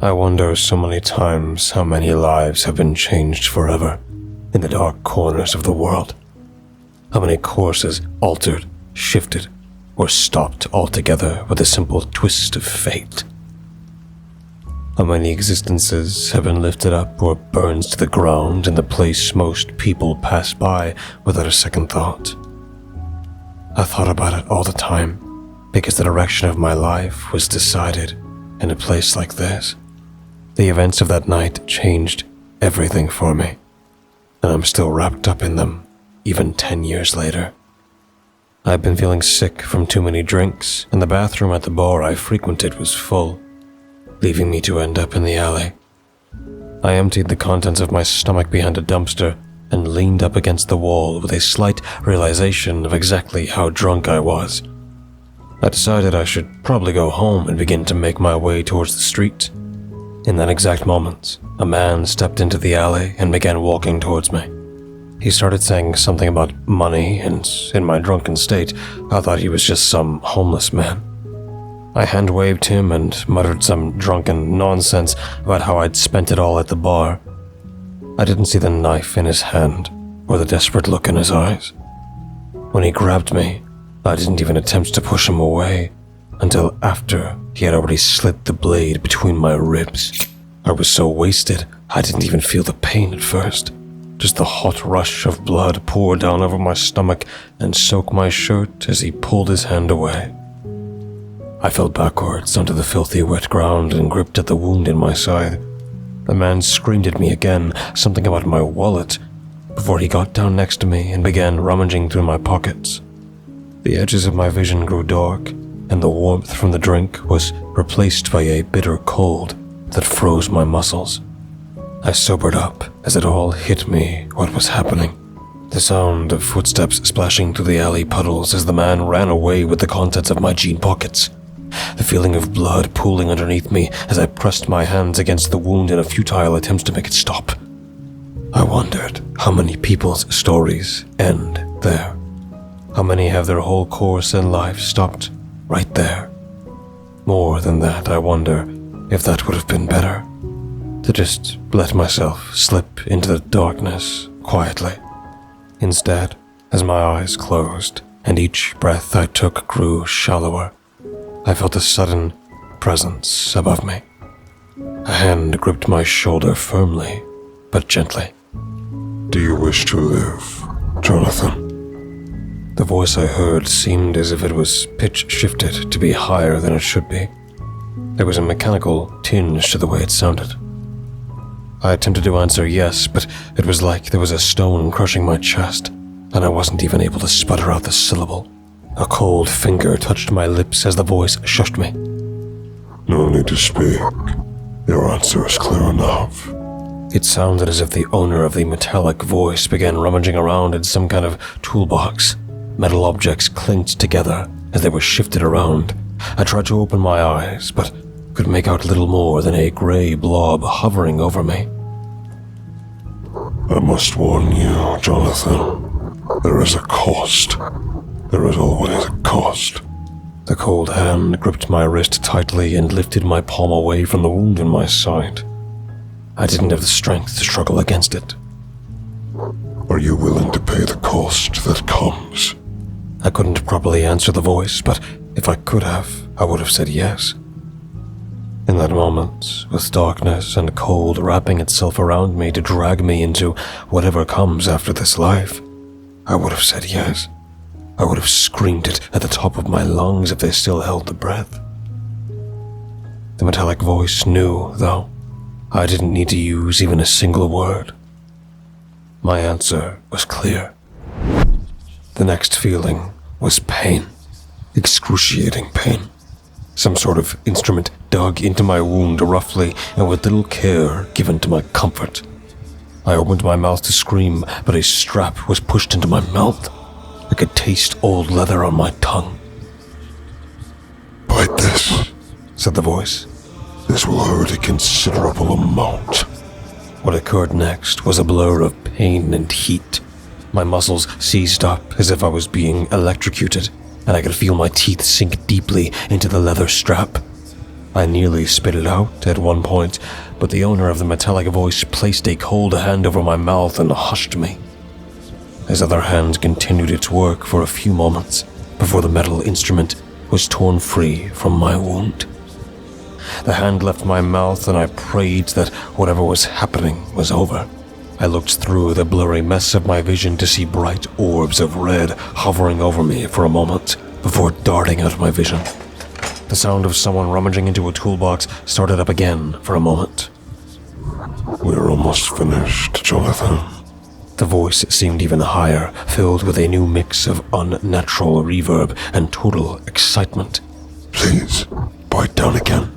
I wonder so many times how many lives have been changed forever in the dark corners of the world. How many courses altered, shifted, or stopped altogether with a simple twist of fate. How many existences have been lifted up or burned to the ground in the place most people pass by without a second thought. I thought about it all the time because the direction of my life was decided in a place like this. The events of that night changed everything for me, and I'm still wrapped up in them, even 10 years later. I've been feeling sick from too many drinks, and the bathroom at the bar I frequented was full, leaving me to end up in the alley. I emptied the contents of my stomach behind a dumpster and leaned up against the wall with a slight realization of exactly how drunk I was. I decided I should probably go home and begin to make my way towards the street. In that exact moment, a man stepped into the alley and began walking towards me. He started saying something about money, and in my drunken state, I thought he was just some homeless man. I hand-waved him and muttered some drunken nonsense about how I'd spent it all at the bar. I didn't see the knife in his hand or the desperate look in his eyes. When he grabbed me, I didn't even attempt to push him away until after he had already slit the blade between my ribs. I was so wasted, I didn't even feel the pain at first. Just the hot rush of blood pour down over my stomach and soak my shirt as he pulled his hand away. I fell backwards onto the filthy wet ground and gripped at the wound in my side. The man screamed at me again, something about my wallet, before he got down next to me and began rummaging through my pockets. The edges of my vision grew dark, and the warmth from the drink was replaced by a bitter cold that froze my muscles. I sobered up as it all hit me what was happening. The sound of footsteps splashing through the alley puddles as the man ran away with the contents of my jean pockets. The feeling of blood pooling underneath me as I pressed my hands against the wound in a futile attempt to make it stop. I wondered how many people's stories end there. How many have their whole course in life stopped right there. More than that, I wonder if that would have been better. To just let myself slip into the darkness quietly. Instead, as my eyes closed and each breath I took grew shallower, I felt a sudden presence above me. A hand gripped my shoulder firmly, but gently. Do you wish to live, Jonathan? The voice I heard seemed as if it was pitch-shifted to be higher than it should be. There was a mechanical tinge to the way it sounded. I attempted to answer yes, but it was like there was a stone crushing my chest, and I wasn't even able to sputter out the syllable. A cold finger touched my lips as the voice shushed me. No need to speak. Your answer is clear enough. It sounded as if the owner of the metallic voice began rummaging around in some kind of toolbox. Metal objects clinked together as they were shifted around. I tried to open my eyes, but could make out little more than a gray blob hovering over me. I must warn you, Jonathan. There is a cost. There is always a cost. The cold hand gripped my wrist tightly and lifted my palm away from the wound in my side. I didn't have the strength to struggle against it. Are you willing to pay the cost that comes? I couldn't properly answer the voice, but if I could have, I would have said yes. In that moment, with darkness and cold wrapping itself around me to drag me into whatever comes after this life, I would have said yes. I would have screamed it at the top of my lungs if they still held the breath. The metallic voice knew, though. I didn't need to use even a single word. My answer was clear. The next feeling was pain. Excruciating pain. Some sort of instrument dug into my wound roughly and with little care given to my comfort. I opened my mouth to scream, but a strap was pushed into my mouth. I could taste old leather on my tongue. Bite this, said the voice. This will hurt a considerable amount. What occurred next was a blur of pain and heat. My muscles seized up as if I was being electrocuted, and I could feel my teeth sink deeply into the leather strap. I nearly spit it out at one point, but the owner of the metallic voice placed a cold hand over my mouth and hushed me. His other hand continued its work for a few moments before the metal instrument was torn free from my wound. The hand left my mouth and I prayed that whatever was happening was over. I looked through the blurry mess of my vision to see bright orbs of red hovering over me for a moment before darting out of my vision. The sound of someone rummaging into a toolbox started up again for a moment. We're almost finished, Jonathan. The voice seemed even higher, filled with a new mix of unnatural reverb and total excitement. Please, bite down again.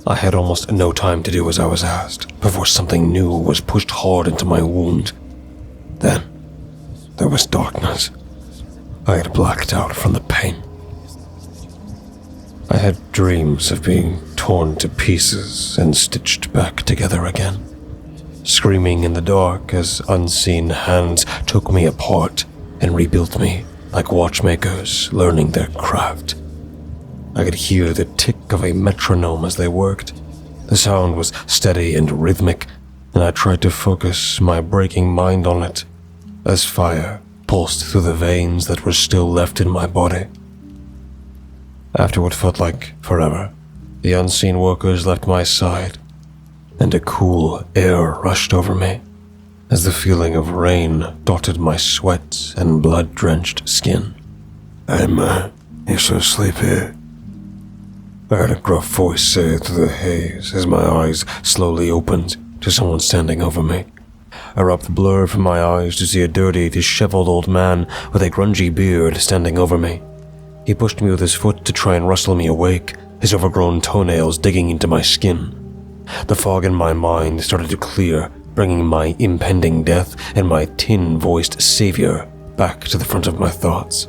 I had almost no time to do as I was asked before something new was pushed hard into my wound. Then, there was darkness. I had blacked out from the pain. I had dreams of being torn to pieces and stitched back together again, screaming in the dark as unseen hands took me apart and rebuilt me like watchmakers learning their craft. I could hear the tick of a metronome as they worked. The sound was steady and rhythmic, and I tried to focus my breaking mind on it as fire pulsed through the veins that were still left in my body. After what felt like forever, the unseen workers left my side, and a cool air rushed over me as the feeling of rain dotted my sweat and blood-drenched skin. Hey man, you should sleep here. I heard a gruff voice say through the haze as my eyes slowly opened to someone standing over me. I rubbed the blur from my eyes to see a dirty, disheveled old man with a grungy beard standing over me. He pushed me with his foot to try and rustle me awake, his overgrown toenails digging into my skin. The fog in my mind started to clear, bringing my impending death and my tin-voiced savior back to the front of my thoughts.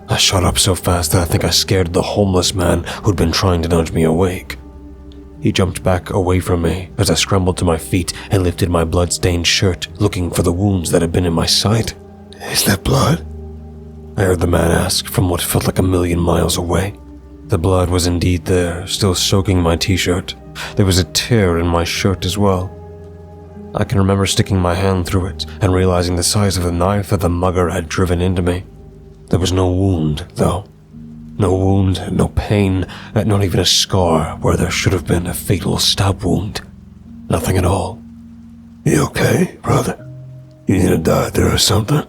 I shot up so fast that I think I scared the homeless man who'd been trying to nudge me awake. He jumped back away from me as I scrambled to my feet and lifted my blood-stained shirt, looking for the wounds that had been in my side. Is that blood? I heard the man ask from what felt like a million miles away. The blood was indeed there, still soaking my t-shirt. There was a tear in my shirt as well. I can remember sticking my hand through it and realizing the size of the knife that the mugger had driven into me. There was no wound, though. No wound, no pain, not even a scar where there should have been a fatal stab wound. Nothing at all. You okay, brother? You need a doctor or something?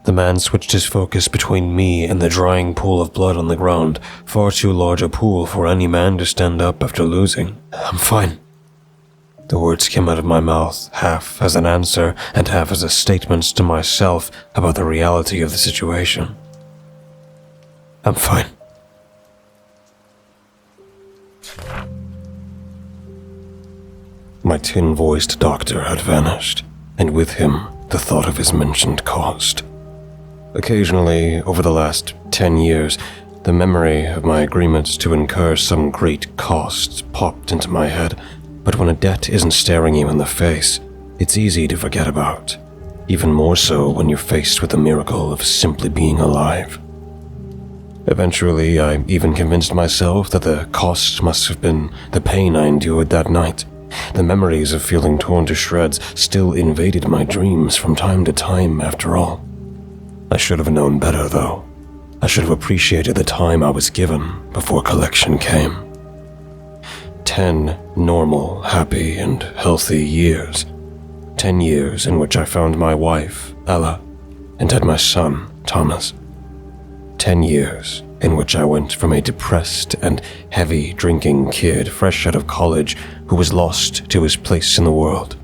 The man switched his focus between me and the drying pool of blood on the ground, far too large a pool for any man to stand up after losing. I'm fine. The words came out of my mouth, half as an answer and half as a statement to myself about the reality of the situation. I'm fine. My tin-voiced doctor had vanished, and with him the thought of his mentioned cost. Occasionally, over the last 10 years, the memory of my agreement to incur some great cost popped into my head, but when a debt isn't staring you in the face, it's easy to forget about, even more so when you're faced with the miracle of simply being alive. Eventually, I even convinced myself that the cost must have been the pain I endured that night. The memories of feeling torn to shreds still invaded my dreams from time to time, after all. I should have known better, though. I should have appreciated the time I was given before collection came. 10 normal, happy, and healthy years. 10 years in which I found my wife, Ella, and had my son, Thomas. 10 years in which I went from a depressed and heavy-drinking kid fresh out of college who was lost to his place in the world,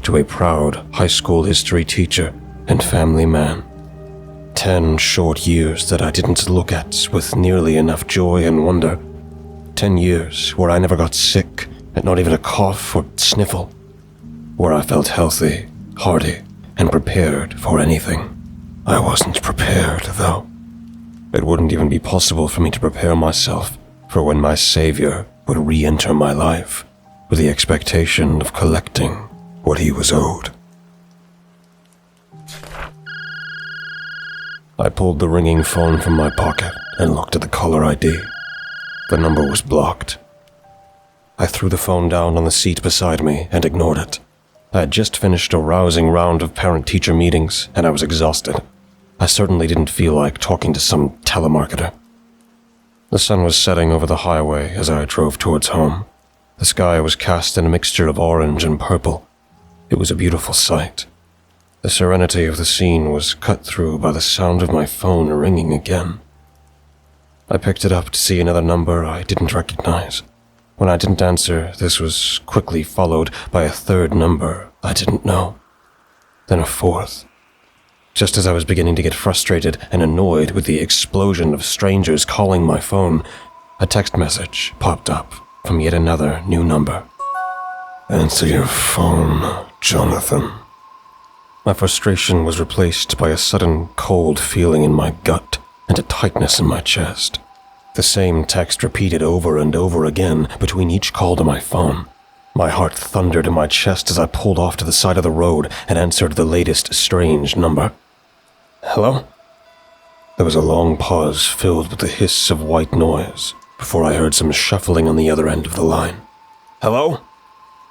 to a proud high school history teacher and family man. 10 short years that I didn't look at with nearly enough joy and wonder. 10 years where I never got sick, not even a cough or sniffle. Where I felt healthy, hearty, and prepared for anything. I wasn't prepared, though. It wouldn't even be possible for me to prepare myself for when my savior would re-enter my life with the expectation of collecting what he was owed. I pulled the ringing phone from my pocket and looked at the caller ID. The number was blocked. I threw the phone down on the seat beside me and ignored it. I had just finished a rousing round of parent-teacher meetings, and I was exhausted. I certainly didn't feel like talking to some telemarketer. The sun was setting over the highway as I drove towards home. The sky was cast in a mixture of orange and purple. It was a beautiful sight. The serenity of the scene was cut through by the sound of my phone ringing again. I picked it up to see another number I didn't recognize. When I didn't answer, this was quickly followed by a third number I didn't know. Then a fourth. Just as I was beginning to get frustrated and annoyed with the explosion of strangers calling my phone, a text message popped up from yet another new number. Answer your phone, Jonathan. My frustration was replaced by a sudden cold feeling in my gut and a tightness in my chest. The same text repeated over and over again between each call to my phone. My heart thundered in my chest as I pulled off to the side of the road and answered the latest strange number. Hello? There was a long pause filled with the hiss of white noise before I heard some shuffling on the other end of the line. Hello?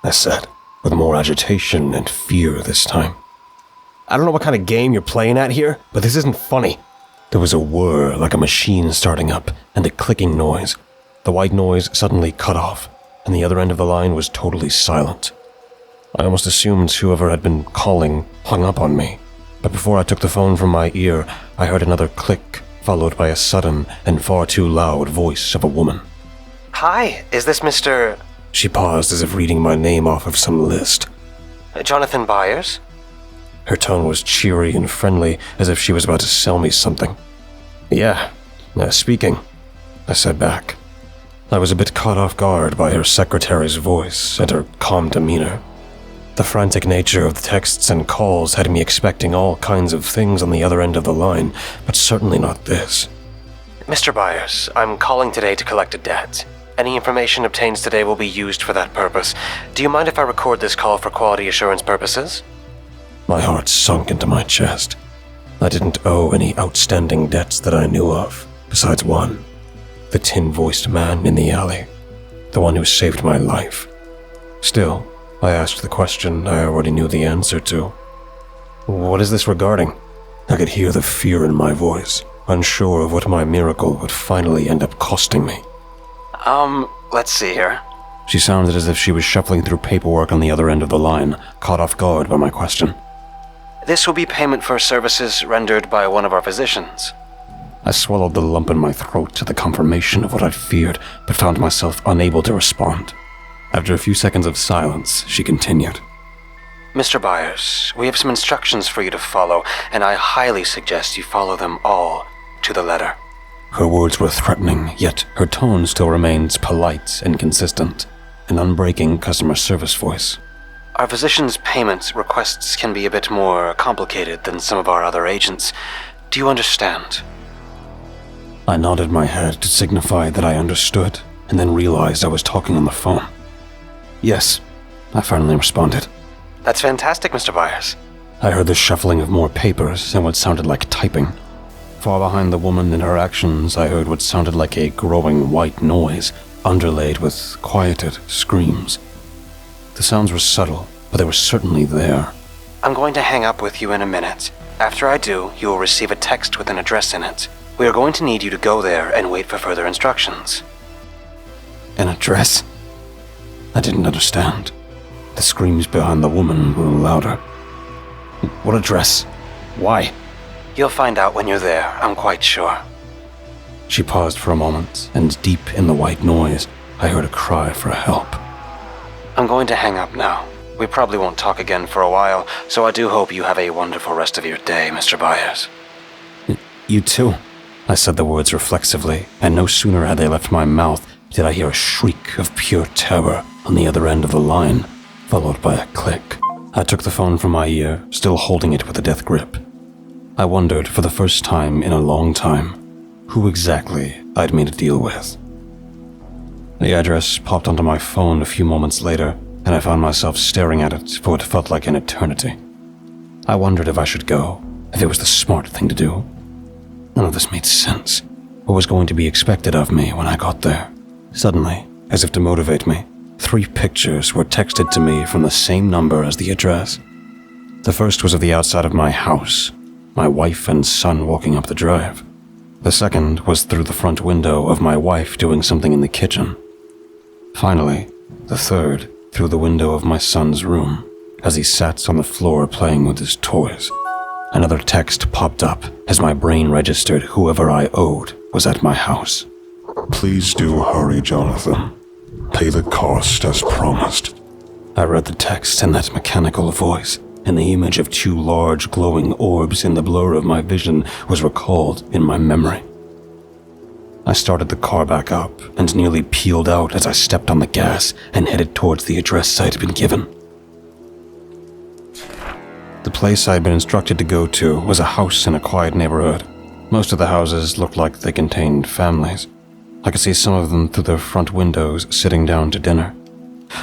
I said, with more agitation and fear this time. I don't know what kind of game you're playing at here, but this isn't funny. There was a whir like a machine starting up and a clicking noise. The white noise suddenly cut off, and the other end of the line was totally silent. I almost assumed whoever had been calling hung up on me, but before I took the phone from my ear, I heard another click, followed by a sudden and far too loud voice of a woman. Hi, is this Mr. She paused as if reading my name off of some list. Jonathan Byers? Her tone was cheery and friendly, as if she was about to sell me something. Yeah, speaking, I said back. I was a bit caught off guard by her secretary's voice and her calm demeanor. The frantic nature of the texts and calls had me expecting all kinds of things on the other end of the line, but certainly not this. Mr. Byers, I'm calling today to collect a debt. Any information obtained today will be used for that purpose. Do you mind if I record this call for quality assurance purposes? My heart sunk into my chest. I didn't owe any outstanding debts that I knew of, besides one. The tin-voiced man in the alley. The one who saved my life. Still, I asked the question I already knew the answer to. What is this regarding? I could hear the fear in my voice, unsure of what my miracle would finally end up costing me. Let's see here. She sounded as if she was shuffling through paperwork on the other end of the line, caught off guard by my question. This will be payment for services rendered by one of our physicians. I swallowed the lump in my throat to the confirmation of what I'd feared, but found myself unable to respond. After a few seconds of silence, she continued. Mr. Byers, we have some instructions for you to follow, and I highly suggest you follow them all to the letter. Her words were threatening, yet her tone still remains polite and consistent, an unbreaking customer service voice. Our physician's payment requests can be a bit more complicated than some of our other agents. Do you understand? I nodded my head to signify that I understood, and then realized I was talking on the phone. Yes, I finally responded. That's fantastic, Mr. Byers. I heard the shuffling of more papers and what sounded like typing. Far behind the woman and her actions, I heard what sounded like a growing white noise, underlaid with quieted screams. The sounds were subtle, but they were certainly there. I'm going to hang up with you in a minute. After I do, you will receive a text with an address in it. We are going to need you to go there and wait for further instructions. An address? I didn't understand. The screams behind the woman grew louder. What address? Why? You'll find out when you're there, I'm quite sure. She paused for a moment, and deep in the white noise, I heard a cry for help. I'm going to hang up now. We probably won't talk again for a while, so I do hope you have a wonderful rest of your day, Mr. Byers. You too. I said the words reflexively, and no sooner had they left my mouth did I hear a shriek of pure terror on the other end of the line, followed by a click. I took the phone from my ear, still holding it with a death grip. I wondered, for the first time in a long time, who exactly I'd made a deal with. The address popped onto my phone a few moments later, and I found myself staring at it for what felt like an eternity. I wondered if I should go, if it was the smart thing to do. None of this made sense. What was going to be expected of me when I got there? Suddenly, as if to motivate me, 3 pictures were texted to me from the same number as the address. The first was of the outside of my house, my wife and son walking up the drive. The second was through the front window of my wife doing something in the kitchen. Finally, the third through the window of my son's room as he sat on the floor playing with his toys. Another text popped up as my brain registered whoever I owed was at my house. Please do hurry, Jonathan. Pay the cost as promised. I read the text in that mechanical voice, and the image of 2 large glowing orbs in the blur of my vision was recalled in my memory. I started the car back up and nearly peeled out as I stepped on the gas and headed towards the address I'd been given. The place I had been instructed to go to was a house in a quiet neighborhood. Most of the houses looked like they contained families. I could see some of them through their front windows sitting down to dinner.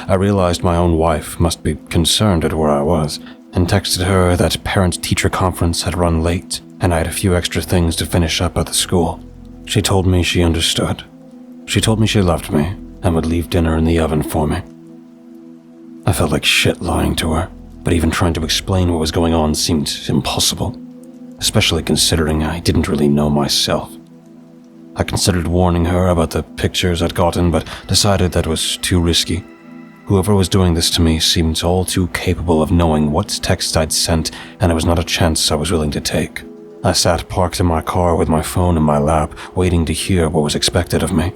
I realized my own wife must be concerned at where I was, and texted her that parent-teacher conference had run late, and I had a few extra things to finish up at the school. She told me she understood. She told me she loved me, and would leave dinner in the oven for me. I felt like shit lying to her, but even trying to explain what was going on seemed impossible, especially considering I didn't really know myself. I considered warning her about the pictures I'd gotten, but decided that was too risky. Whoever was doing this to me seemed all too capable of knowing what text I'd sent, and it was not a chance I was willing to take. I sat parked in my car with my phone in my lap, waiting to hear what was expected of me.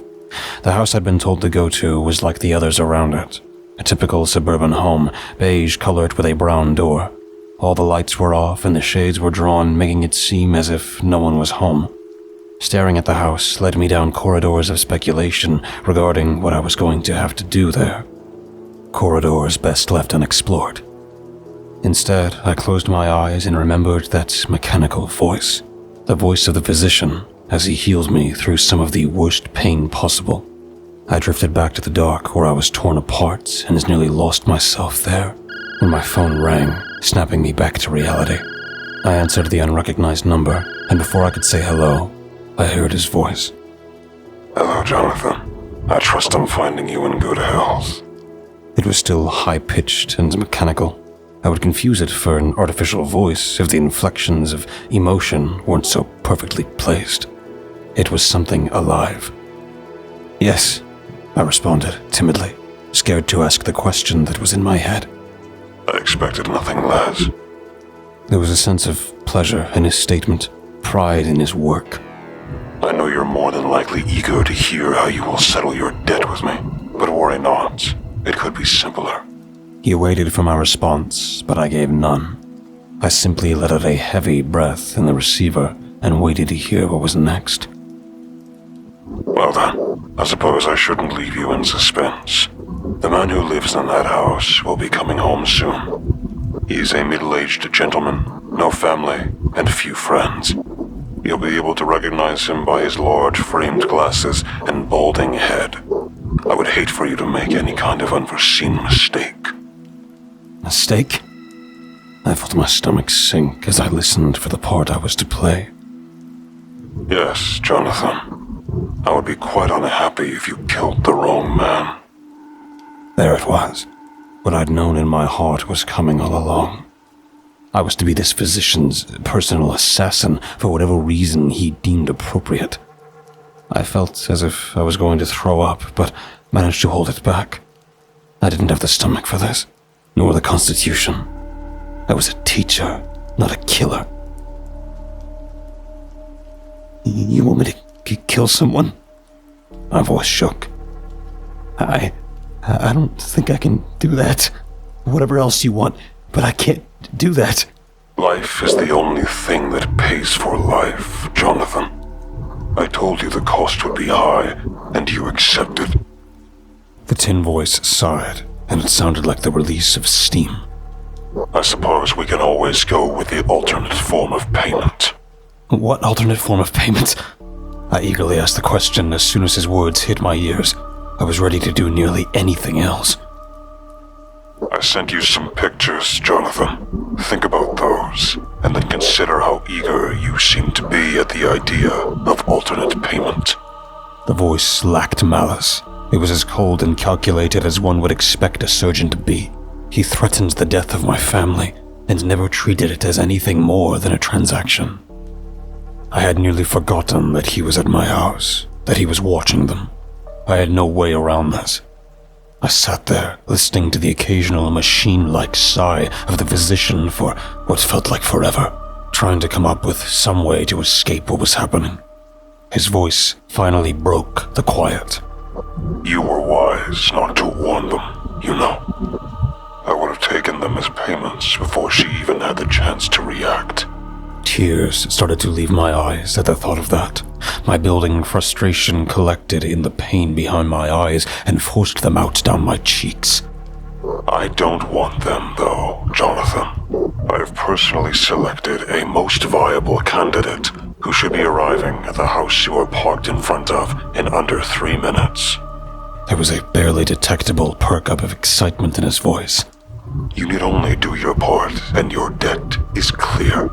The house I'd been told to go to was like the others around it. A typical suburban home, beige colored with a brown door. All the lights were off and the shades were drawn, making it seem as if no one was home. Staring at the house led me down corridors of speculation regarding what I was going to have to do there. Corridors best left unexplored. Instead, I closed my eyes and remembered that mechanical voice, the voice of the physician as he healed me through some of the worst pain possible. I drifted back to the dark where I was torn apart and nearly lost myself there when my phone rang, snapping me back to reality. I answered the unrecognized number, and before I could say hello, I heard his voice. Hello, Jonathan. I trust I'm finding you in good health. It was still high-pitched and mechanical. I would confuse it for an artificial voice if the inflections of emotion weren't so perfectly placed. It was something alive. Yes, I responded timidly, scared to ask the question that was in my head. I expected nothing less. There was a sense of pleasure in his statement, pride in his work. I know you're more than likely eager to hear how you will settle your debt with me, but worry not. It could be simpler. He waited for my response, but I gave none. I simply let out a heavy breath in the receiver and waited to hear what was next. Well then, I suppose I shouldn't leave you in suspense. The man who lives in that house will be coming home soon. He is a middle-aged gentleman, no family, and few friends. You'll be able to recognize him by his large framed glasses and balding head. I would hate for you to make any kind of unforeseen mistake. Mistake? I felt my stomach sink as I listened for the part I was to play. Yes, Jonathan. I would be quite unhappy if you killed the wrong man. There it was. What I'd known in my heart was coming all along. I was to be this physician's personal assassin for whatever reason he deemed appropriate. I felt as if I was going to throw up, but managed to hold it back. I didn't have the stomach for this, nor the constitution. I was a teacher, not a killer. You want me to kill someone? My voice shook. I don't think I can do that. Whatever else you want, but I can't do that. Life is the only thing that pays for life, Jonathan. I told you the cost would be high, and you accepted. The tin voice sighed, and it sounded like the release of steam. I suppose we can always go with the alternate form of payment. What alternate form of payment? I eagerly asked the question as soon as his words hit my ears. I was ready to do nearly anything else. I sent you some pictures, Jonathan. Think about those, and then consider how eager you seem to be at the idea of alternate payment. The voice lacked malice. It was as cold and calculated as one would expect a surgeon to be. He threatened the death of my family and never treated it as anything more than a transaction. I had nearly forgotten that he was at my house, that he was watching them. I had no way around this. I sat there, listening to the occasional machine-like sigh of the physician for what felt like forever, trying to come up with some way to escape what was happening. His voice finally broke the quiet. You were wise not to warn them, you know. I would have taken them as payments before she even had the chance to react. Tears started to leave my eyes at the thought of that. My building frustration collected in the pain behind my eyes and forced them out down my cheeks. I don't want them, though, Jonathan. I have personally selected a most viable candidate who should be arriving at the house you are parked in front of in under 3 minutes. There was a barely detectable perk up of excitement in his voice. You need only do your part, and your debt is clear.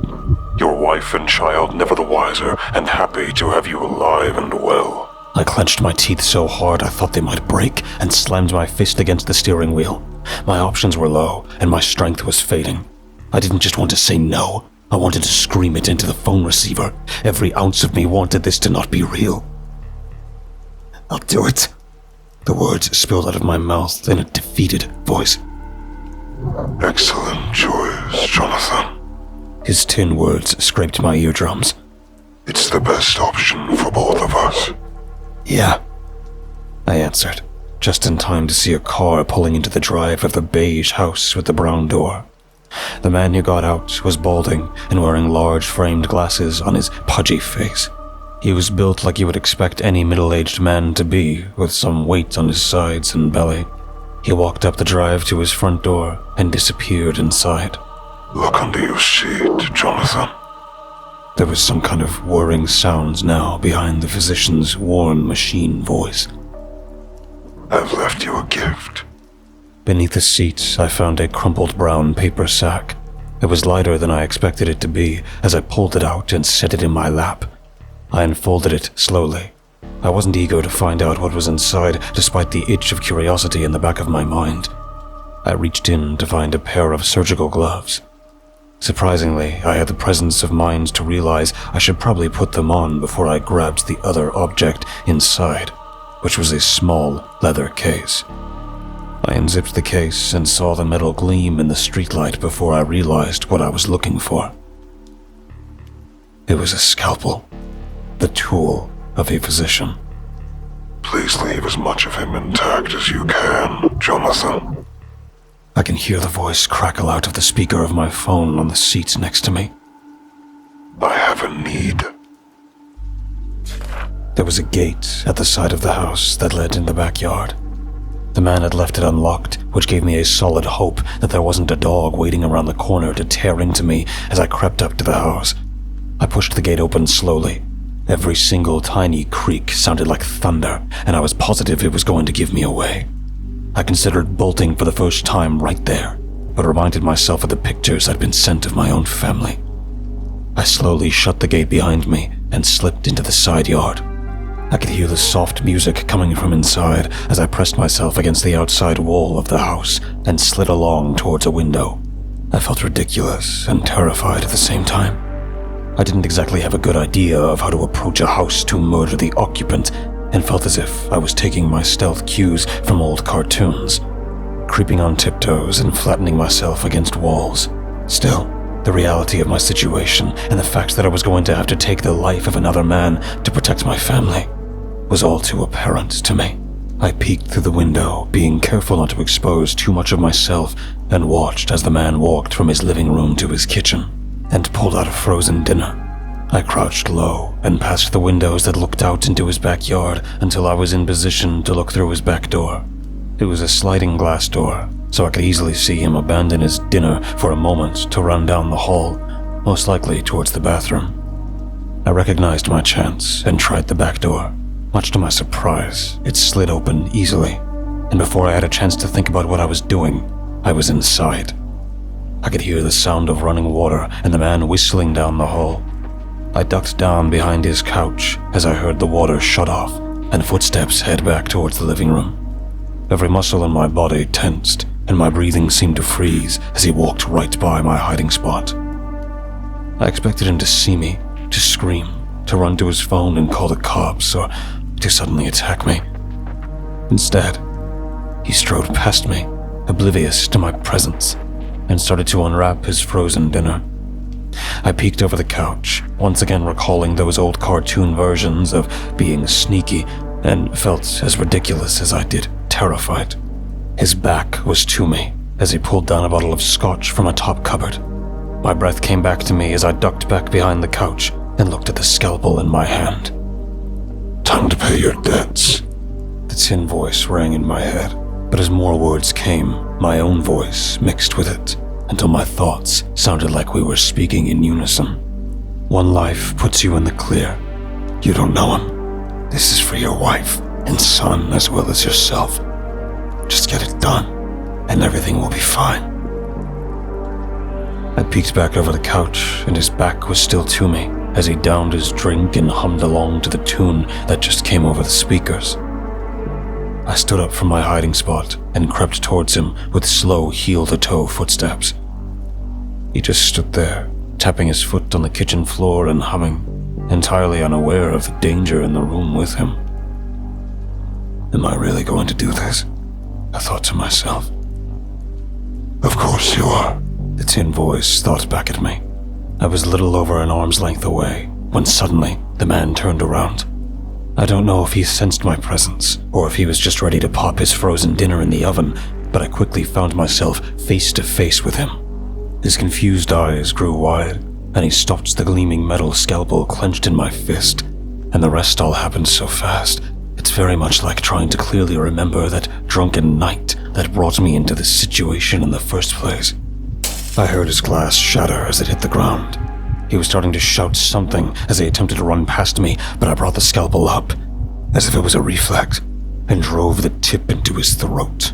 Your wife and child never the wiser, and happy to have you alive and well. I clenched my teeth so hard I thought they might break and slammed my fist against the steering wheel. My options were low, and my strength was fading. I didn't just want to say no. I wanted to scream it into the phone receiver. Every ounce of me wanted this to not be real. I'll do it. The words spilled out of my mouth in a defeated voice. Excellent choice, Jonathan. His tin words scraped my eardrums. It's the best option for both of us. Yeah, I answered, just in time to see a car pulling into the drive of the beige house with the brown door. The man who got out was balding and wearing large framed glasses on his pudgy face. He was built like you would expect any middle-aged man to be, with some weight on his sides and belly. He walked up the drive to his front door and disappeared inside. Look under your seat, Jonathan. There was some kind of whirring sounds now behind the physician's worn machine voice. I've left you a gift. Beneath the seat, I found a crumpled brown paper sack. It was lighter than I expected it to be as I pulled it out and set it in my lap. I unfolded it slowly. I wasn't eager to find out what was inside, despite the itch of curiosity in the back of my mind. I reached in to find a pair of surgical gloves. Surprisingly, I had the presence of mind to realize I should probably put them on before I grabbed the other object inside, which was a small leather case. I unzipped the case and saw the metal gleam in the streetlight before I realized what I was looking for. It was a scalpel, the tool of a physician. Please leave as much of him intact as you can, Jonathan. I can hear the voice crackle out of the speaker of my phone on the seat next to me. I have a need. There was a gate at the side of the house that led in the backyard. The man had left it unlocked, which gave me a solid hope that there wasn't a dog waiting around the corner to tear into me as I crept up to the house. I pushed the gate open slowly. Every single tiny creak sounded like thunder, and I was positive it was going to give me away. I considered bolting for the first time right there, but reminded myself of the pictures I'd been sent of my own family. I slowly shut the gate behind me and slipped into the side yard. I could hear the soft music coming from inside as I pressed myself against the outside wall of the house and slid along towards a window. I felt ridiculous and terrified at the same time. I didn't exactly have a good idea of how to approach a house to murder the occupant, and felt as if I was taking my stealth cues from old cartoons, creeping on tiptoes and flattening myself against walls. Still, the reality of my situation and the fact that I was going to have to take the life of another man to protect my family was all too apparent to me. I peeked through the window, being careful not to expose too much of myself, and watched as the man walked from his living room to his kitchen and pulled out a frozen dinner. I crouched low and past the windows that looked out into his backyard until I was in position to look through his back door. It was a sliding glass door, so I could easily see him abandon his dinner for a moment to run down the hall, most likely towards the bathroom. I recognized my chance and tried the back door. Much to my surprise, it slid open easily, and before I had a chance to think about what I was doing, I was inside. I could hear the sound of running water and the man whistling down the hall. I ducked down behind his couch as I heard the water shut off, and footsteps head back towards the living room. Every muscle in my body tensed, and my breathing seemed to freeze as he walked right by my hiding spot. I expected him to see me, to scream, to run to his phone and call the cops, or to suddenly attack me. Instead, he strode past me, oblivious to my presence, and started to unwrap his frozen dinner. I peeked over the couch, once again recalling those old cartoon versions of being sneaky, and felt as ridiculous as I did terrified. His back was to me as he pulled down a bottle of scotch from a top cupboard. My breath came back to me as I ducked back behind the couch and looked at the scalpel in my hand. Time to pay your debts. The tin voice rang in my head, but as more words came, my own voice mixed with it, until my thoughts sounded like we were speaking in unison. One life puts you in the clear. You don't know him. This is for your wife and son as well as yourself. Just get it done, and everything will be fine. I peeked back over the couch, and his back was still to me as he downed his drink and hummed along to the tune that just came over the speakers. I stood up from my hiding spot and crept towards him with slow heel-to-toe footsteps. He just stood there, tapping his foot on the kitchen floor and humming, entirely unaware of the danger in the room with him. Am I really going to do this? I thought to myself. Of course you are. The tin voice thought back at me. I was little over an arm's length away when suddenly the man turned around. I don't know if he sensed my presence or if he was just ready to pop his frozen dinner in the oven, but I quickly found myself face to face with him. His confused eyes grew wide, and he stopped the gleaming metal scalpel clenched in my fist, and the rest all happened so fast. It's very much like trying to clearly remember that drunken night that brought me into this situation in the first place. I heard his glass shatter as it hit the ground. He was starting to shout something as he attempted to run past me, but I brought the scalpel up, as if it was a reflex, and drove the tip into his throat.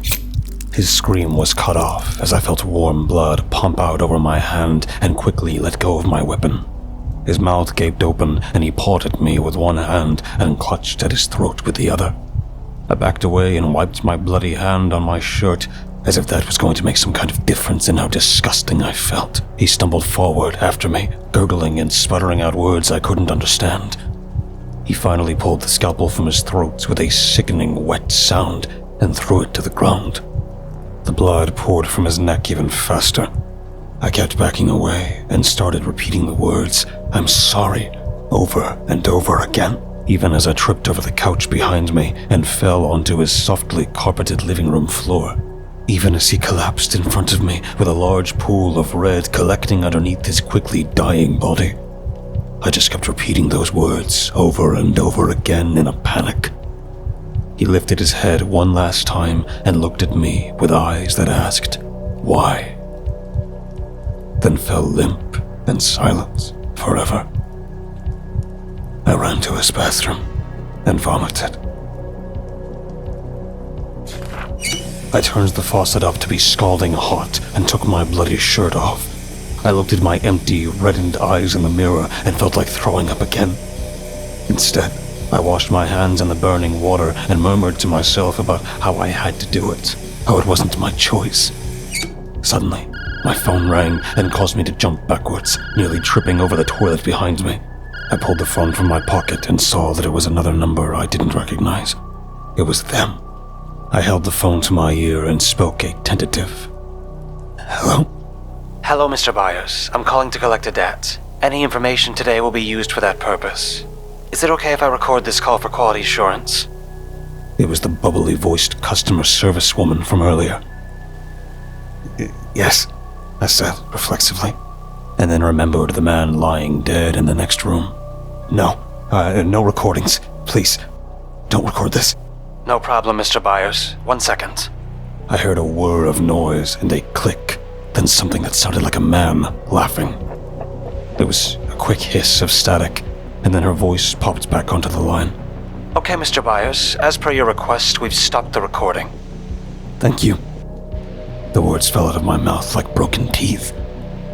His scream was cut off as I felt warm blood pump out over my hand and quickly let go of my weapon. His mouth gaped open and he pawed at me with one hand and clutched at his throat with the other. I backed away and wiped my bloody hand on my shirt as if that was going to make some kind of difference in how disgusting I felt. He stumbled forward after me, gurgling and sputtering out words I couldn't understand. He finally pulled the scalpel from his throat with a sickening wet sound and threw it to the ground. The blood poured from his neck even faster. I kept backing away and started repeating the words, "I'm sorry," over and over again, even as I tripped over the couch behind me and fell onto his softly carpeted living room floor. Even as he collapsed in front of me with a large pool of red collecting underneath his quickly dying body. I just kept repeating those words over and over again in a panic. He lifted his head one last time and looked at me with eyes that asked, "Why?" Then fell limp in silence forever. I ran to his bathroom and vomited. I turned the faucet up to be scalding hot and took my bloody shirt off. I looked at my empty, reddened eyes in the mirror and felt like throwing up again. Instead, I washed my hands in the burning water and murmured to myself about how I had to do it, how it wasn't my choice. Suddenly, my phone rang and caused me to jump backwards, nearly tripping over the toilet behind me. I pulled the phone from my pocket and saw that it was another number I didn't recognize. It was them. I held the phone to my ear and spoke a tentative, "Hello?" Hello, Mr. Byers. I'm calling to collect a debt. Any information today will be used for that purpose. Is it okay if I record this call for quality assurance? It was the bubbly-voiced customer service woman from earlier. "Yes," I said reflexively, and then remembered the man lying dead in the next room. No recordings. Please, don't record this." No problem, Mr. Byers. 1 second. I heard a whir of noise and a click, then something that sounded like a man laughing. There was a quick hiss of static, and then her voice popped back onto the line. Okay, Mr. Byers. As per your request, we've stopped the recording. "Thank you." The words fell out of my mouth like broken teeth.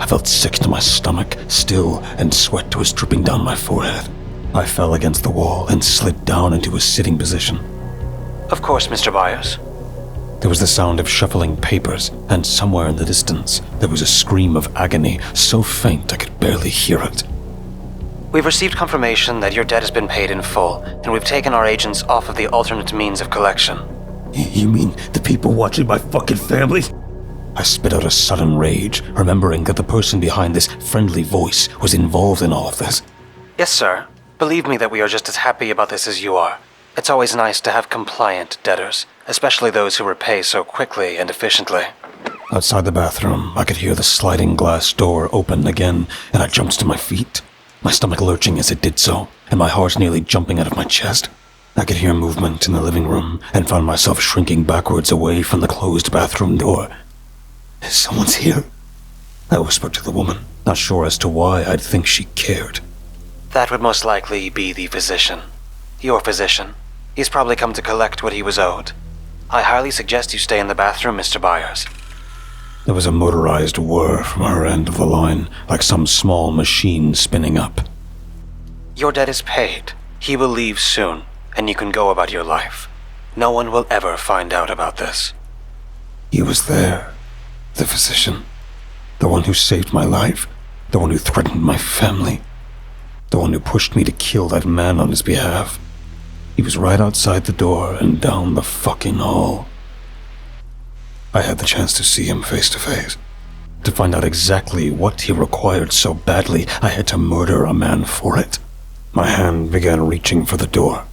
I felt sick to my stomach still, and sweat was dripping down my forehead. I fell against the wall and slid down into a sitting position. Of course, Mr. Byers. There was the sound of shuffling papers, and somewhere in the distance, there was a scream of agony so faint I could barely hear it. We've received confirmation that your debt has been paid in full, and we've taken our agents off of the alternate means of collection. You mean the people watching my fucking family? I spit out a sudden rage, remembering that the person behind this friendly voice was involved in all of this. Yes, sir. Believe me that we are just as happy about this as you are. It's always nice to have compliant debtors, especially those who repay so quickly and efficiently. Outside the bathroom, I could hear the sliding glass door open again, and I jumped to my feet, my stomach lurching as it did so, and my heart nearly jumping out of my chest. I could hear movement in the living room, and found myself shrinking backwards away from the closed bathroom door. Someone's here, I whispered to the woman, not sure as to why I'd think she cared. That would most likely be the physician. Your physician. He's probably come to collect what he was owed. I highly suggest you stay in the bathroom, Mr. Byers. There was a motorized whir from her end of the line, like some small machine spinning up. Your debt is paid. He will leave soon, and you can go about your life. No one will ever find out about this. He was there, the physician, the one who saved my life, the one who threatened my family, the one who pushed me to kill that man on his behalf. He was right outside the door and down the fucking hall. I had the chance to see him face to face, to find out exactly what he required so badly I had to murder a man for it. My hand began reaching for the door.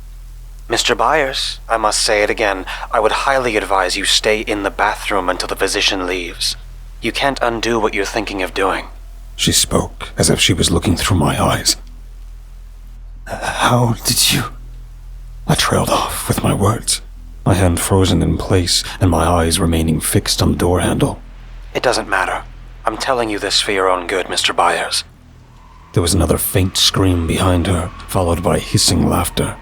Mr. Byers, I must say it again, I would highly advise you stay in the bathroom until the physician leaves. You can't undo what you're thinking of doing. She spoke as if she was looking through my eyes. How did you... I trailed off with my words, my hand frozen in place and my eyes remaining fixed on the door handle. It doesn't matter. I'm telling you this for your own good, Mr. Byers. There was another faint scream behind her, followed by hissing laughter.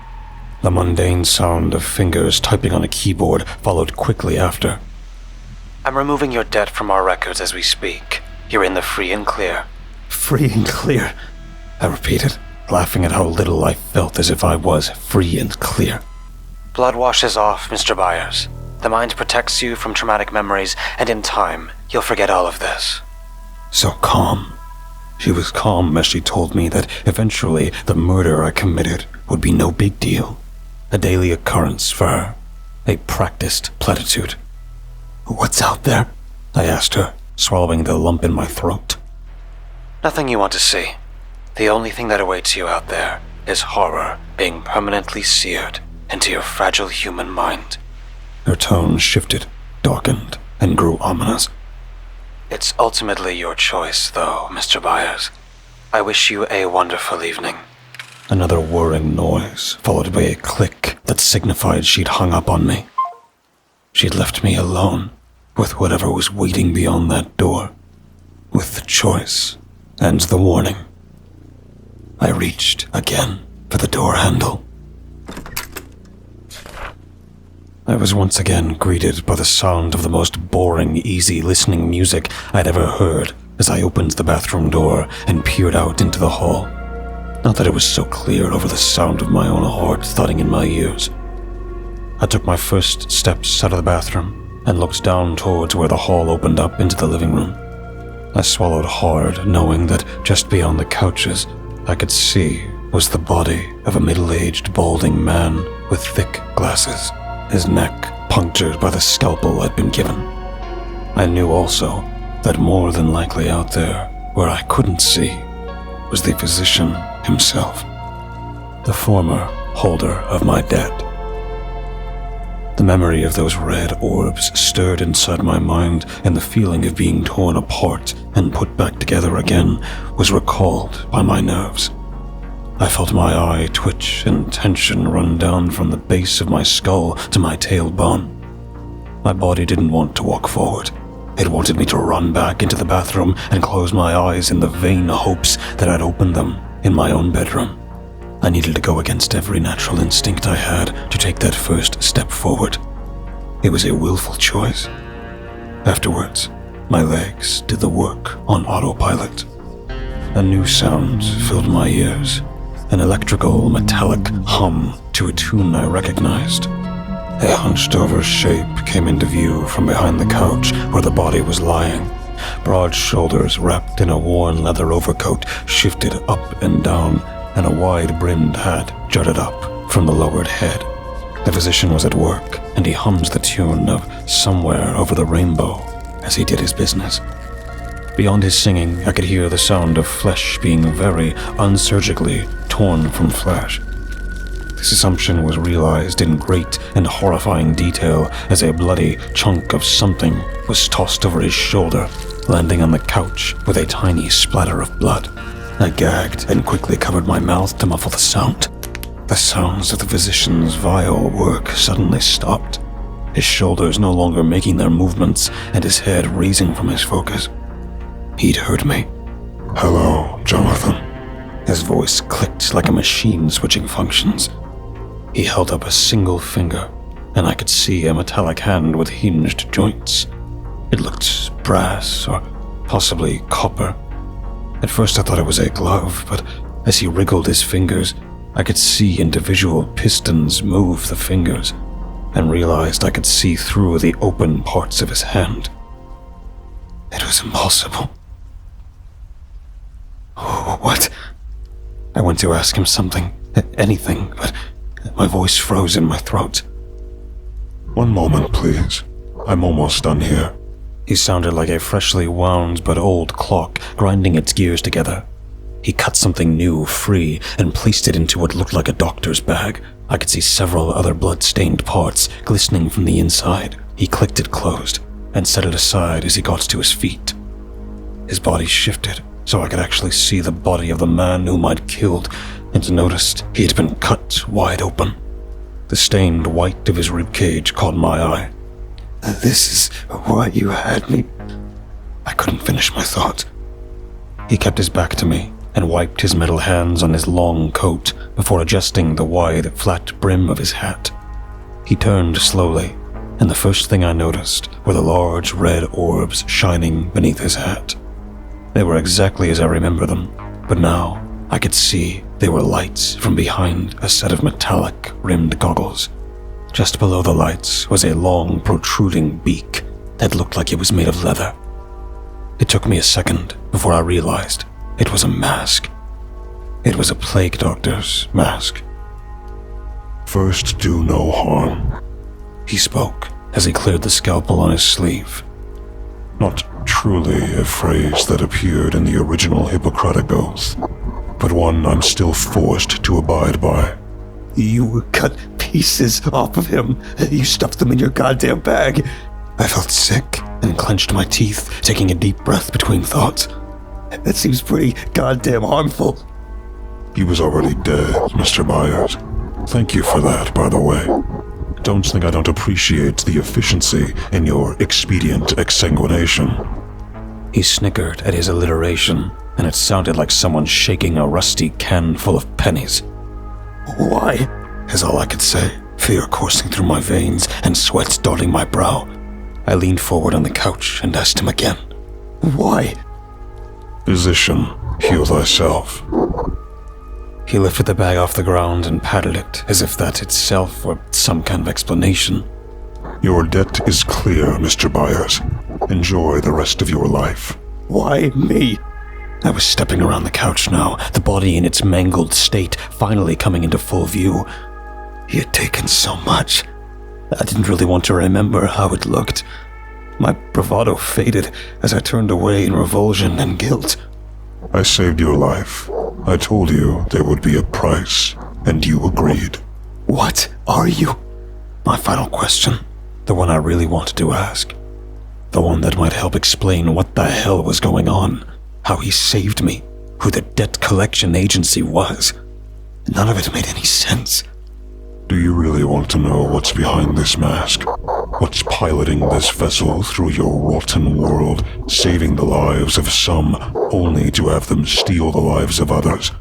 The mundane sound of fingers typing on a keyboard followed quickly after. I'm removing your debt from our records as we speak. You're in the free and clear. Free and clear, I repeated, laughing at how little I felt as if I was free and clear. Blood washes off, Mr. Byers. The mind protects you from traumatic memories, and in time, you'll forget all of this. So calm. She was calm as she told me that eventually the murder I committed would be no big deal. A daily occurrence for her. A practiced platitude. What's out there? I asked her, swallowing the lump in my throat. Nothing you want to see. The only thing that awaits you out there is horror being permanently seared into your fragile human mind. Her tone shifted, darkened, and grew ominous. It's ultimately your choice, though, Mr. Byers. I wish you a wonderful evening. Another whirring noise, followed by a click that signified she'd hung up on me. She'd left me alone, with whatever was waiting beyond that door, with the choice and the warning. I reached again for the door handle. I was once again greeted by the sound of the most boring, easy listening music I'd ever heard as I opened the bathroom door and peered out into the hall. Not that it was so clear over the sound of my own heart thudding in my ears. I took my first steps out of the bathroom and looked down towards where the hall opened up into the living room. I swallowed hard, knowing that just beyond the couches I could see was the body of a middle-aged, balding man with thick glasses, his neck punctured by the scalpel I'd been given. I knew also that more than likely out there, where I couldn't see, was the physician himself, the former holder of my debt. The memory of those red orbs stirred inside my mind, and the feeling of being torn apart and put back together again was recalled by my nerves. I felt my eye twitch and tension run down from the base of my skull to my tailbone. My body didn't want to walk forward. It wanted me to run back into the bathroom and close my eyes in the vain hopes that I'd opened them in my own bedroom. I needed to go against every natural instinct I had to take that first step forward. It was a willful choice. Afterwards, my legs did the work on autopilot. A new sound filled my ears, an electrical, metallic hum to a tune I recognized. A hunched-over shape came into view from behind the couch where the body was lying. Broad shoulders wrapped in a worn leather overcoat shifted up and down, and a wide-brimmed hat jutted up from the lowered head. The physician was at work, and he hummed the tune of Somewhere Over the Rainbow as he did his business. Beyond his singing, I could hear the sound of flesh being very unsurgically torn from flesh. This assumption was realized in great and horrifying detail as a bloody chunk of something was tossed over his shoulder, landing on the couch with a tiny splatter of blood. I gagged and quickly covered my mouth to muffle the sound. The sounds of the physician's vile work suddenly stopped, his shoulders no longer making their movements and his head raising from his focus. He'd heard me. Hello, Jonathan. His voice clicked like a machine switching functions. He held up a single finger, and I could see a metallic hand with hinged joints. It looked brass or possibly copper. At first I thought it was a glove, but as he wriggled his fingers, I could see individual pistons move the fingers, and realized I could see through the open parts of his hand. It was impossible. What? I went to ask him something, anything, but my voice froze in my throat. One moment, please. I'm almost done here. He sounded like a freshly wound but old clock grinding its gears together. He cut something new free and placed it into what looked like a doctor's bag. I could see several other blood-stained parts glistening from the inside. He clicked it closed and set it aside as he got to his feet. His body shifted so I could actually see the body of the man whom I'd killed, and noticed he had been cut wide open. The stained white of his ribcage caught my eye. This is why you had me. I couldn't finish my thought. He kept his back to me and wiped his metal hands on his long coat before adjusting the wide, flat brim of his hat. He turned slowly, and the first thing I noticed were the large red orbs shining beneath his hat. They were exactly as I remember them, but now I could see they were lights from behind a set of metallic rimmed goggles. Just below the lights was a long, protruding beak that looked like it was made of leather. It took me a second before I realized it was a mask. It was a plague doctor's mask. First, do no harm. He spoke as he cleared the scalpel on his sleeve. Not truly a phrase that appeared in the original Hippocratic Oath, but one I'm still forced to abide by. You cut pieces off of him. You stuffed them in your goddamn bag. I felt sick and clenched my teeth, taking a deep breath between thoughts. That seems pretty goddamn harmful. He was already dead, Mr. Byers. Thank you for that, by the way. Don't think I don't appreciate the efficiency in your expedient exsanguination. He snickered at his alliteration, and it sounded like someone shaking a rusty can full of pennies. Why? Is all I could say, fear coursing through my veins and sweat darting my brow. I leaned forward on the couch and asked him again. Why? Physician, heal thyself. He lifted the bag off the ground and patted it as if that itself were some kind of explanation. Your debt is clear, Mr. Byers. Enjoy the rest of your life. Why me? I was stepping around the couch now, the body in its mangled state finally coming into full view. He had taken so much. I didn't really want to remember how it looked. My bravado faded as I turned away in revulsion and guilt. I saved your life. I told you there would be a price, and you agreed. What are you? My final question, the one I really wanted to ask. The one that might help explain what the hell was going on, how he saved me, who the debt collection agency was. None of it made any sense. Do you really want to know what's behind this mask? What's piloting this vessel through your rotten world, saving the lives of some, only to have them steal the lives of others?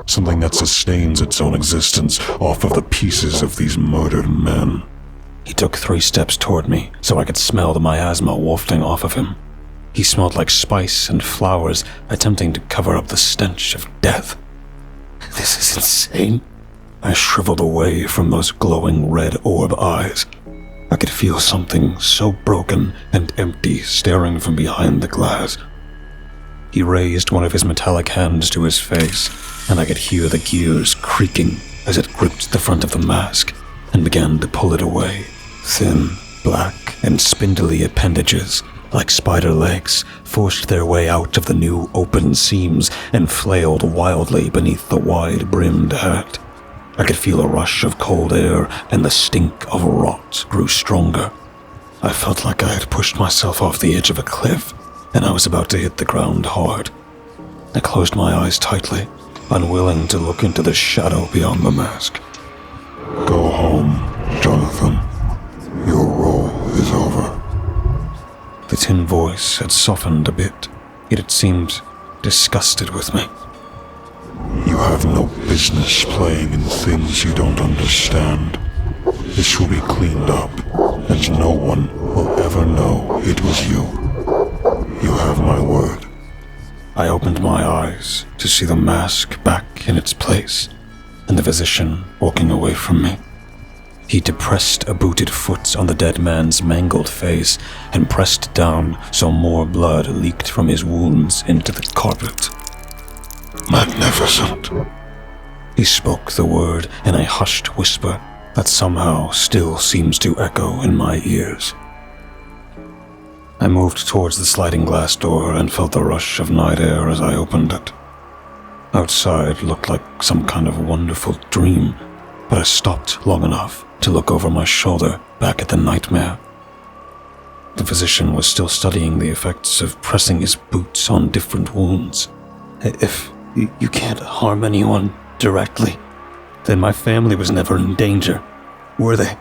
Something that sustains its own existence off of the pieces of these murdered men. He took 3 steps toward me so I could smell the miasma wafting off of him. He smelled like spice and flowers attempting to cover up the stench of death. This is insane. I shriveled away from those glowing red orb eyes. I could feel something so broken and empty staring from behind the glass. He raised one of his metallic hands to his face, and I could hear the gears creaking as it gripped the front of the mask and began to pull it away. Thin, black, and spindly appendages, like spider legs, forced their way out of the new open seams and flailed wildly beneath the wide-brimmed hat. I could feel a rush of cold air, and the stink of rot grew stronger. I felt like I had pushed myself off the edge of a cliff, and I was about to hit the ground hard. I closed my eyes tightly, unwilling to look into the shadow beyond the mask. Go home, Jonathan. Your role is over. The tin voice had softened a bit, yet it seemed disgusted with me. You have no business playing in things you don't understand. This will be cleaned up, and no one will ever know it was you. You have my word. I opened my eyes to see the mask back in its place, and the physician walking away from me. He depressed a booted foot on the dead man's mangled face and pressed down so more blood leaked from his wounds into the carpet. Magnificent. He spoke the word in a hushed whisper that somehow still seems to echo in my ears. I moved towards the sliding glass door and felt the rush of night air as I opened it. Outside looked like some kind of wonderful dream, but I stopped long enough to look over my shoulder back at the nightmare. The physician was still studying the effects of pressing his boots on different wounds. If you can't harm anyone directly, then my family was never in danger, were they?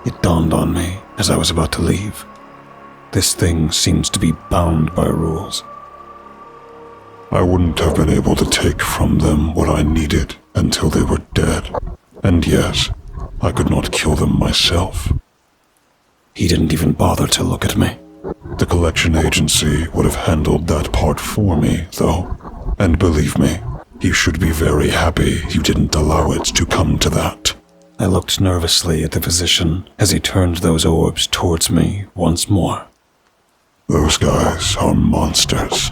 It dawned on me as I was about to leave. This thing seems to be bound by rules. I wouldn't have been able to take from them what I needed until they were dead. And yes, I could not kill them myself. He didn't even bother to look at me. The collection agency would have handled that part for me, though. And believe me, you should be very happy you didn't allow it to come to that. I looked nervously at the physician as he turned those orbs towards me once more. Those guys are monsters.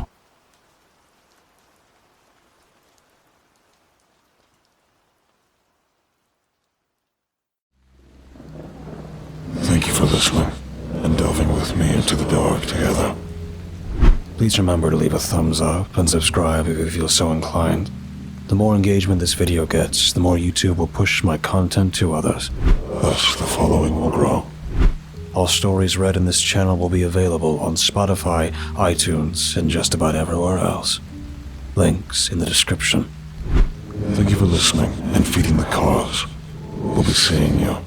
Thank you for listening and delving with me into the dark together. Please remember to leave a thumbs up and subscribe if you feel so inclined. The more engagement this video gets, the more YouTube will push my content to others. Thus, the following will grow. All stories read in this channel will be available on Spotify, iTunes, and just about everywhere else. Links in the description. Thank you for listening and feeding the cause. We'll be seeing you